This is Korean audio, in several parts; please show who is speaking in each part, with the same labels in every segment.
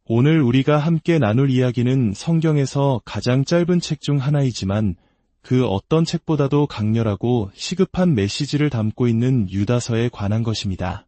Speaker 1: 오늘 우리가 함께 나눌 이야기는 성경에서 가장 짧은 책 중 하나이지만 그 어떤 책보다도 강렬하고 시급한 메시지를 담고 있는 유다서에 관한 것입니다.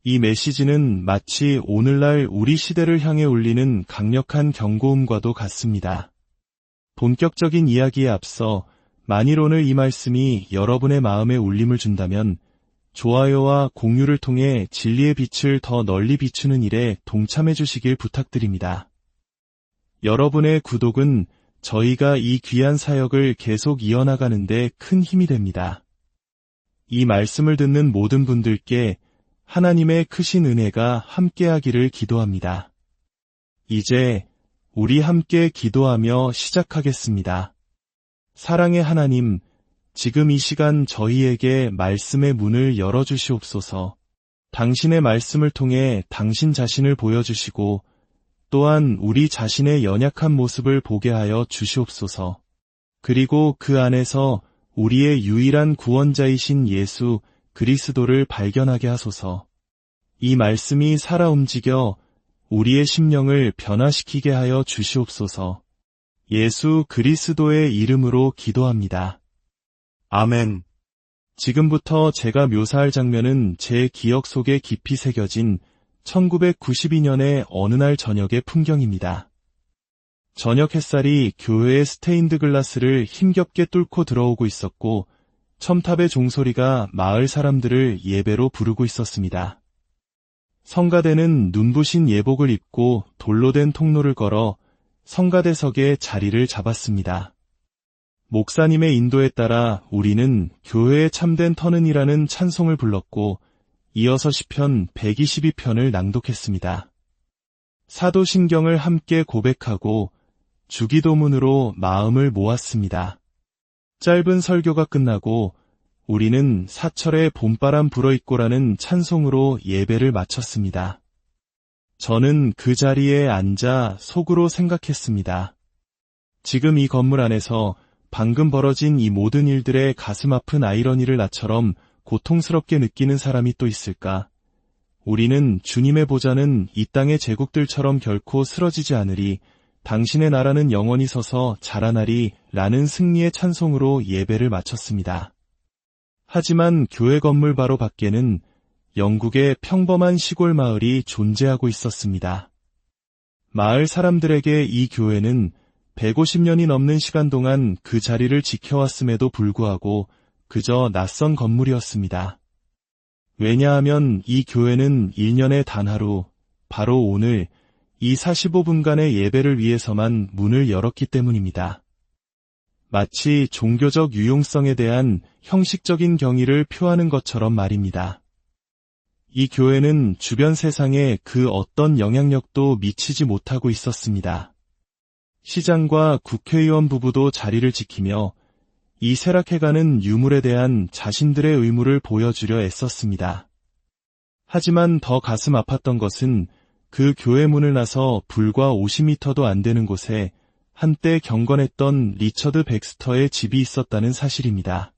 Speaker 1: 이 메시지는 마치 오늘날 우리 시대를 향해 울리는 강력한 경고음과도 같습니다. 본격적인 이야기에 앞서 만일 오늘 이 말씀이 여러분의 마음에 울림을 준다면 좋아요와 공유를 통해 진리의 빛을 더 널리 비추는 일에 동참해 주시길 부탁드립니다. 여러분의 구독은 저희가 이 귀한 사역을 계속 이어나가는 데 큰 힘이 됩니다. 이 말씀을 듣는 모든 분들께 하나님의 크신 은혜가 함께하기를 기도합니다. 이제 우리 함께 기도하며 시작하겠습니다. 사랑의 하나님, 지금 이 시간 저희에게 말씀의 문을 열어주시옵소서. 당신의 말씀을 통해 당신 자신을 보여주시고 또한 우리 자신의 연약한 모습을 보게 하여 주시옵소서. 그리고 그 안에서 우리의 유일한 구원자이신 예수 그리스도를 발견하게 하소서. 이 말씀이 살아 움직여 우리의 심령을 변화시키게 하여 주시옵소서. 예수 그리스도의 이름으로 기도합니다. 아멘. 지금부터 제가 묘사할 장면은 제 기억 속에 깊이 새겨진 1992년의 어느 날 저녁의 풍경입니다. 저녁 햇살이 교회의 스테인드 글라스를 힘겹게 뚫고 들어오고 있었고 첨탑의 종소리가 마을 사람들을 예배로 부르고 있었습니다. 성가대는 눈부신 예복을 입고 돌로 된 통로를 걸어 성가대석에 자리를 잡았습니다. 목사님의 인도에 따라 우리는 교회의 참된 터는이라는 찬송을 불렀고 이어서 시편 122편을 낭독했습니다. 사도신경을 함께 고백하고 주기도문으로 마음을 모았습니다. 짧은 설교가 끝나고 우리는 사철의 봄바람 불어있고라는 찬송으로 예배를 마쳤습니다. 저는 그 자리에 앉아 속으로 생각했습니다. 지금 이 건물 안에서 방금 벌어진 이 모든 일들의 가슴 아픈 아이러니를 나처럼 고통스럽게 느끼는 사람이 또 있을까? 우리는 주님의 보좌는 이 땅의 제국들처럼 결코 쓰러지지 않으리, 당신의 나라는 영원히 서서 자라나리 라는 승리의 찬송으로 예배를 마쳤습니다. 하지만 교회 건물 바로 밖에는 영국의 평범한 시골 마을이 존재하고 있었습니다. 마을 사람들에게 이 교회는 150년이 넘는 시간 동안 그 자리를 지켜왔음에도 불구하고 그저 낯선 건물이었습니다. 왜냐하면 이 교회는 1년에 단 하루, 바로 오늘 이 45분간의 예배를 위해서만 문을 열었기 때문입니다. 마치 종교적 유용성에 대한 형식적인 경의를 표하는 것처럼 말입니다. 이 교회는 주변 세상에 그 어떤 영향력도 미치지 못하고 있었습니다. 시장과 국회의원 부부도 자리를 지키며 이 쇠락해가는 유물에 대한 자신들의 의무를 보여주려 애썼습니다. 하지만 더 가슴 아팠던 것은 그 교회 문을 나서 불과 50m도 안 되는 곳에 한때 경건했던 리처드 백스터의 집이 있었다는 사실입니다.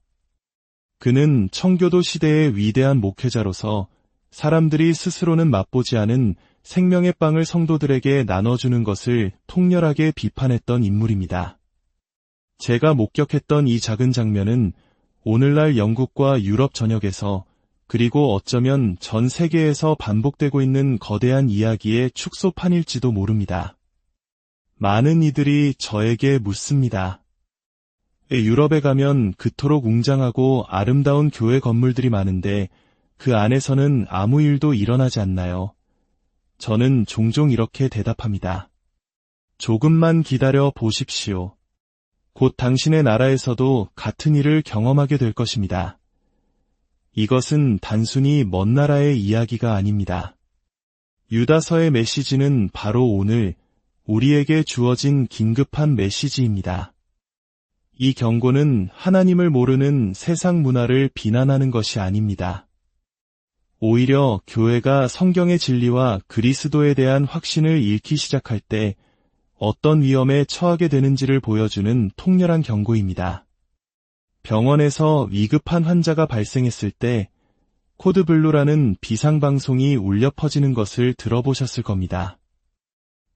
Speaker 1: 그는 청교도 시대의 위대한 목회자로서 사람들이 스스로는 맛보지 않은 생명의 빵을 성도들에게 나눠주는 것을 통렬하게 비판했던 인물입니다. 제가 목격했던 이 작은 장면은 오늘날 영국과 유럽 전역에서 그리고 어쩌면 전 세계에서 반복되고 있는 거대한 이야기의 축소판일지도 모릅니다. 많은 이들이 저에게 묻습니다. 유럽에 가면 그토록 웅장하고 아름다운 교회 건물들이 많은데 그 안에서는 아무 일도 일어나지 않나요? 저는 종종 이렇게 대답합니다. 조금만 기다려 보십시오. 곧 당신의 나라에서도 같은 일을 경험하게 될 것입니다. 이것은 단순히 먼 나라의 이야기가 아닙니다. 유다서의 메시지는 바로 오늘 우리에게 주어진 긴급한 메시지입니다. 이 경고는 하나님을 모르는 세상 문화를 비난하는 것이 아닙니다. 오히려 교회가 성경의 진리와 그리스도에 대한 확신을 잃기 시작할 때 어떤 위험에 처하게 되는지를 보여주는 통렬한 경고입니다. 병원에서 위급한 환자가 발생했을 때 코드블루라는 비상방송이 울려 퍼지는 것을 들어보셨을 겁니다.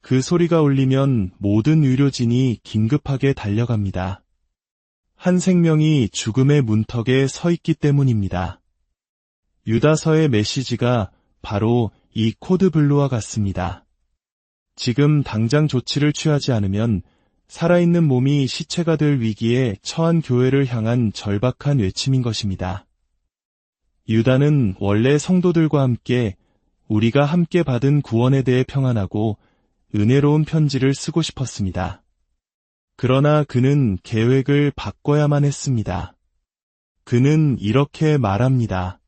Speaker 1: 그 소리가 울리면 모든 의료진이 긴급하게 달려갑니다. 한 생명이 죽음의 문턱에 서 있기 때문입니다. 유다서의 메시지가 바로 이 코드블루와 같습니다. 지금 당장 조치를 취하지 않으면 살아있는 몸이 시체가 될 위기에 처한 교회를 향한 절박한 외침인 것입니다. 유다는 원래 성도들과 함께 우리가 함께 받은 구원에 대해 평안하고 은혜로운 편지를 쓰고 싶었습니다. 그러나 그는 계획을 바꿔야만 했습니다. 그는 이렇게 말합니다.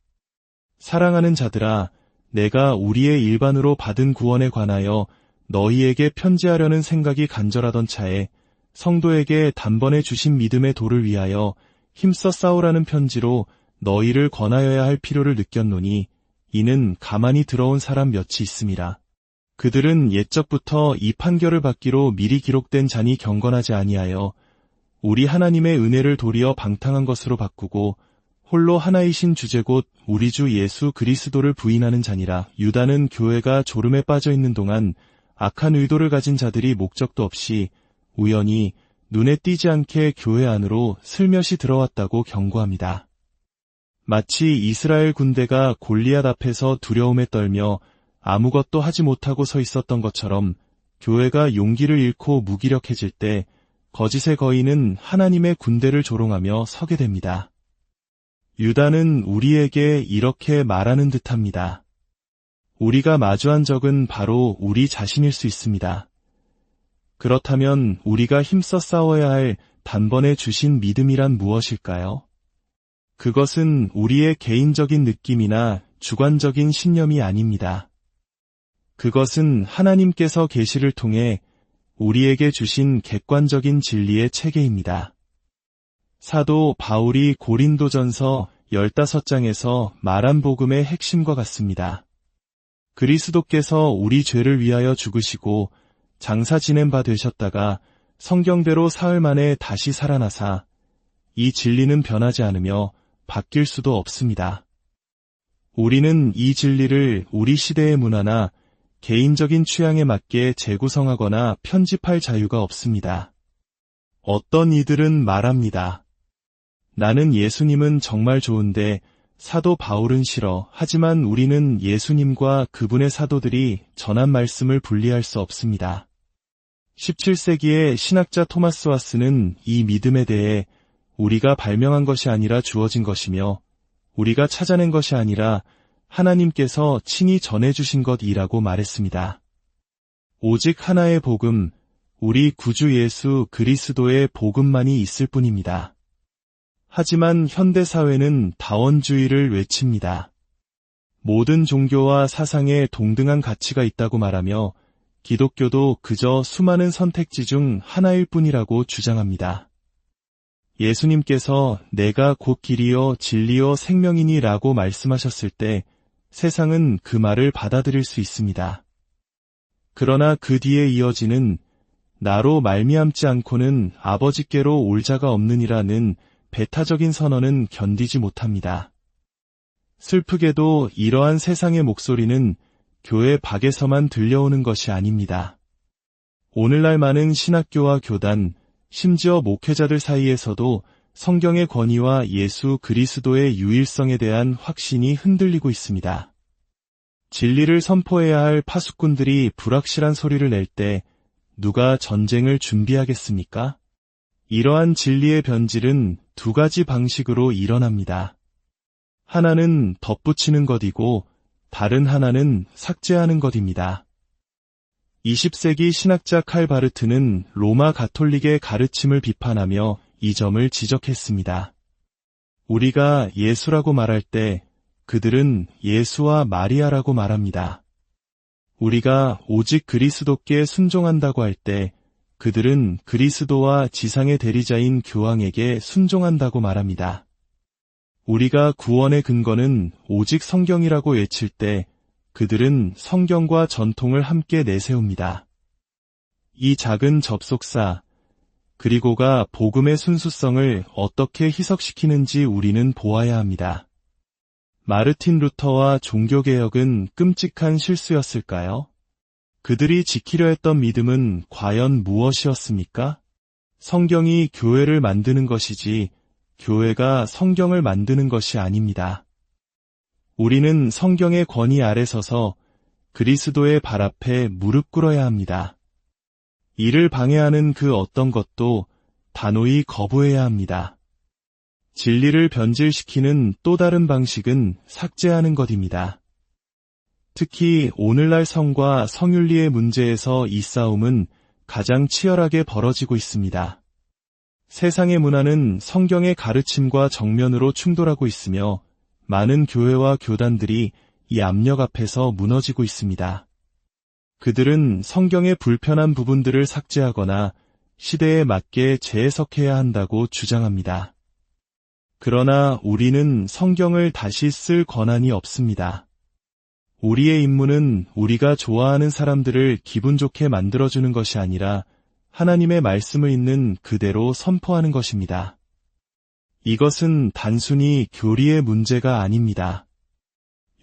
Speaker 1: 사랑하는 자들아, 내가 우리의 일반으로 받은 구원에 관하여 너희에게 편지하려는 생각이 간절하던 차에 성도에게 단번에 주신 믿음의 도를 위하여 힘써 싸우라는 편지로 너희를 권하여야 할 필요를 느꼈노니 이는 가만히 들어온 사람 몇이 있음이라. 그들은 옛적부터 이 판결을 받기로 미리 기록된 잔이 경건하지 아니하여 우리 하나님의 은혜를 도리어 방탕한 것으로 바꾸고 홀로 하나이신 주제 곧 우리 주 예수 그리스도를 부인하는 자니라. 유다는 교회가 졸음에 빠져 있는 동안 악한 의도를 가진 자들이 목적도 없이 우연히 눈에 띄지 않게 교회 안으로 슬며시 들어왔다고 경고합니다. 마치 이스라엘 군대가 골리앗 앞에서 두려움에 떨며 아무것도 하지 못하고 서 있었던 것처럼 교회가 용기를 잃고 무기력해질 때 거짓의 거인은 하나님의 군대를 조롱하며 서게 됩니다. 유다는 우리에게 이렇게 말하는 듯합니다. 우리가 마주한 적은 바로 우리 자신일 수 있습니다. 그렇다면 우리가 힘써 싸워야 할 단번에 주신 믿음이란 무엇일까요? 그것은 우리의 개인적인 느낌이나 주관적인 신념이 아닙니다. 그것은 하나님께서 계시를 통해 우리에게 주신 객관적인 진리의 체계입니다. 사도 바울이 고린도전서 15장에서 말한 복음의 핵심과 같습니다. 그리스도께서 우리 죄를 위하여 죽으시고 장사 지낸 바 되셨다가 성경대로 사흘 만에 다시 살아나사 이 진리는 변하지 않으며 바뀔 수도 없습니다. 우리는 이 진리를 우리 시대의 문화나 개인적인 취향에 맞게 재구성하거나 편집할 자유가 없습니다. 어떤 이들은 말합니다. 나는 예수님은 정말 좋은데 사도 바울은 싫어. 하지만 우리는 예수님과 그분의 사도들이 전한 말씀을 분리할 수 없습니다. 17세기의 신학자 토마스 와스는 이 믿음에 대해 우리가 발명한 것이 아니라 주어진 것이며 우리가 찾아낸 것이 아니라 하나님께서 친히 전해주신 것이라고 말했습니다. 오직 하나의 복음, 우리 구주 예수 그리스도의 복음만이 있을 뿐입니다. 하지만 현대사회는 다원주의를 외칩니다. 모든 종교와 사상에 동등한 가치가 있다고 말하며 기독교도 그저 수많은 선택지 중 하나일 뿐이라고 주장합니다. 예수님께서 내가 곧 길이요 진리요 생명이니 라고 말씀하셨을 때 세상은 그 말을 받아들일 수 있습니다. 그러나 그 뒤에 이어지는 나로 말미암지 않고는 아버지께로 올 자가 없느니라는 배타적인 선언은 견디지 못합니다. 슬프게도 이러한 세상의 목소리는 교회 밖에서만 들려오는 것이 아닙니다. 오늘날 많은 신학교와 교단, 심지어 목회자들 사이에서도 성경의 권위와 예수 그리스도의 유일성에 대한 확신이 흔들리고 있습니다. 진리를 선포해야 할 파수꾼들이 불확실한 소리를 낼 때 누가 전쟁을 준비하겠습니까? 이러한 진리의 변질은 두 가지 방식으로 일어납니다. 하나는 덧붙이는 것이고 다른 하나는 삭제하는 것입니다. 20세기 신학자 칼 바르트는 로마 가톨릭의 가르침을 비판하며 이 점을 지적했습니다. 우리가 예수라고 말할 때 그들은 예수와 마리아라고 말합니다. 우리가 오직 그리스도께 순종한다고 할 때 그들은 그리스도와 지상의 대리자인 교황에게 순종한다고 말합니다. 우리가 구원의 근거는 오직 성경이라고 외칠 때 그들은 성경과 전통을 함께 내세웁니다. 이 작은 접속사, 그리고가 복음의 순수성을 어떻게 희석시키는지 우리는 보아야 합니다. 마르틴 루터와 종교개혁은 끔찍한 실수였을까요? 그들이 지키려 했던 믿음은 과연 무엇이었습니까? 성경이 교회를 만드는 것이지 교회가 성경을 만드는 것이 아닙니다. 우리는 성경의 권위 아래 서서 그리스도의 발 앞에 무릎 꿇어야 합니다. 이를 방해하는 그 어떤 것도 단호히 거부해야 합니다. 진리를 변질시키는 또 다른 방식은 삭제하는 것입니다. 특히 오늘날 성과 성윤리의 문제에서 이 싸움은 가장 치열하게 벌어지고 있습니다. 세상의 문화는 성경의 가르침과 정면으로 충돌하고 있으며 많은 교회와 교단들이 이 압력 앞에서 무너지고 있습니다. 그들은 성경의 불편한 부분들을 삭제하거나 시대에 맞게 재해석해야 한다고 주장합니다. 그러나 우리는 성경을 다시 쓸 권한이 없습니다. 우리의 임무는 우리가 좋아하는 사람들을 기분 좋게 만들어주는 것이 아니라 하나님의 말씀을 있는 그대로 선포하는 것입니다. 이것은 단순히 교리의 문제가 아닙니다.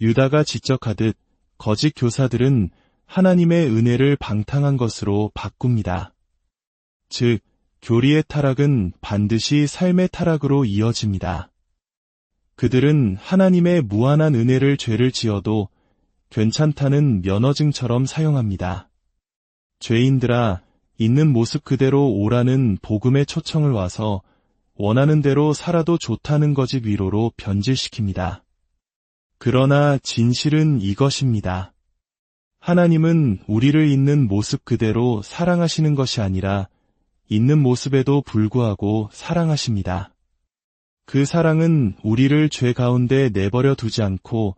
Speaker 1: 유다가 지적하듯 거짓 교사들은 하나님의 은혜를 방탕한 것으로 바꿉니다. 즉, 교리의 타락은 반드시 삶의 타락으로 이어집니다. 그들은 하나님의 무한한 은혜를 죄를 지어도 괜찮다는 면허증처럼 사용합니다. 죄인들아, 있는 모습 그대로 오라는 복음의 초청을 와서 원하는 대로 살아도 좋다는 거짓 위로로 변질시킵니다. 그러나 진실은 이것입니다. 하나님은 우리를 있는 모습 그대로 사랑하시는 것이 아니라 있는 모습에도 불구하고 사랑하십니다. 그 사랑은 우리를 죄 가운데 내버려 두지 않고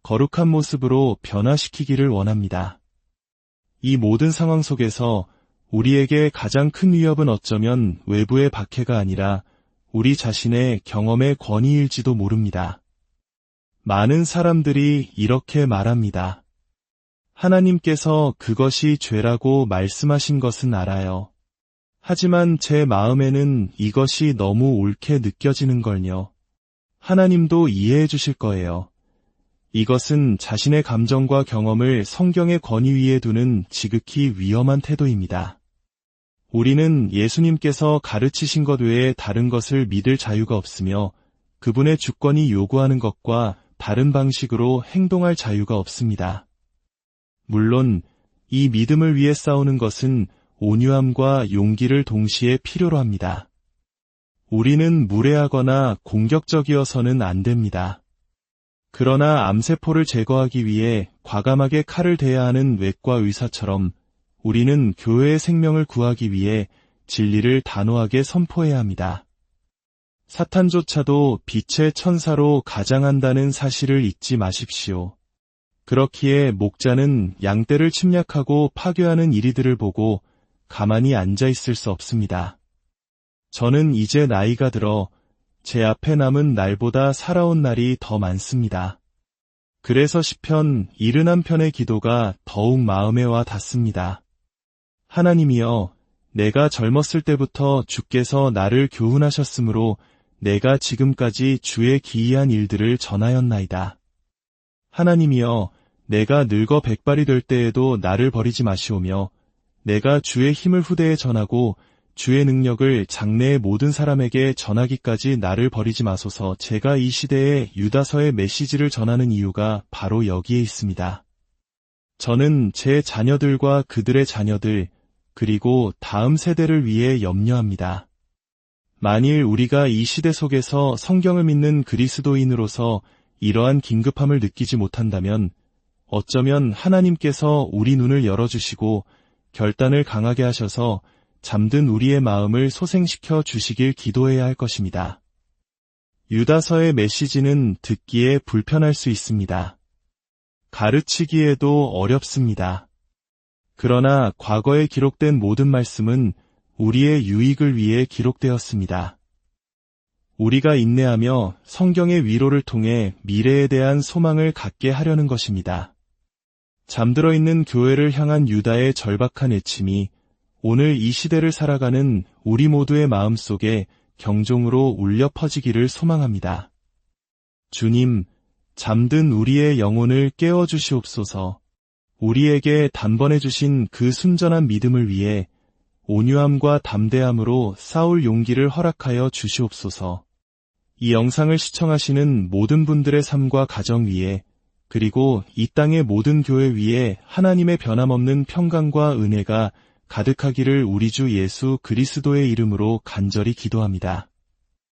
Speaker 1: 거룩한 모습으로 변화시키기를 원합니다. 이 모든 상황 속에서 우리에게 가장 큰 위협은 어쩌면 외부의 박해가 아니라 우리 자신의 경험의 권위일지도 모릅니다. 많은 사람들이 이렇게 말합니다. 하나님께서 그것이 죄라고 말씀하신 것은 알아요. 하지만 제 마음에는 이것이 너무 옳게 느껴지는걸요. 하나님도 이해해 주실 거예요. 이것은 자신의 감정과 경험을 성경의 권위 위에 두는 지극히 위험한 태도입니다. 우리는 예수님께서 가르치신 것 외에 다른 것을 믿을 자유가 없으며 그분의 주권이 요구하는 것과 다른 방식으로 행동할 자유가 없습니다. 물론 이 믿음을 위해 싸우는 것은 온유함과 용기를 동시에 필요로 합니다. 우리는 무례하거나 공격적이어서는 안 됩니다. 그러나 암세포를 제거하기 위해 과감하게 칼을 대야 하는 외과 의사처럼 우리는 교회의 생명을 구하기 위해 진리를 단호하게 선포해야 합니다. 사탄조차도 빛의 천사로 가장한다는 사실을 잊지 마십시오. 그렇기에 목자는 양떼를 침략하고 파괴하는 이리들을 보고 가만히 앉아 있을 수 없습니다. 저는 이제 나이가 들어 제 앞에 남은 날보다 살아온 날이 더 많습니다. 그래서 시편 71편의 기도가 더욱 마음에 와 닿습니다. 하나님이여, 내가 젊었을 때부터 주께서 나를 교훈하셨으므로 내가 지금까지 주의 기이한 일들을 전하였나이다. 하나님이여, 내가 늙어 백발이 될 때에도 나를 버리지 마시오며 내가 주의 힘을 후대에 전하고 주의 능력을 장래의 모든 사람에게 전하기까지 나를 버리지 마소서. 제가 이 시대에 유다서의 메시지를 전하는 이유가 바로 여기에 있습니다. 저는 제 자녀들과 그들의 자녀들, 그리고 다음 세대를 위해 염려합니다. 만일 우리가 이 시대 속에서 성경을 믿는 그리스도인으로서 이러한 긴급함을 느끼지 못한다면 어쩌면 하나님께서 우리 눈을 열어주시고 결단을 강하게 하셔서 잠든 우리의 마음을 소생시켜 주시길 기도해야 할 것입니다. 유다서의 메시지는 듣기에 불편할 수 있습니다. 가르치기에도 어렵습니다. 그러나 과거에 기록된 모든 말씀은 우리의 유익을 위해 기록되었습니다. 우리가 인내하며 성경의 위로를 통해 미래에 대한 소망을 갖게 하려는 것입니다. 잠들어 있는 교회를 향한 유다의 절박한 애침이 오늘 이 시대를 살아가는 우리 모두의 마음속에 경종으로 울려 퍼지기를 소망합니다. 주님, 잠든 우리의 영혼을 깨워주시옵소서. 우리에게 단번에 주신 그 순전한 믿음을 위해 온유함과 담대함으로 싸울 용기를 허락하여 주시옵소서. 이 영상을 시청하시는 모든 분들의 삶과 가정 위에, 그리고 이 땅의 모든 교회 위에 하나님의 변함없는 평강과 은혜가 가득하기를 우리 주 예수 그리스도의 이름으로 간절히 기도합니다.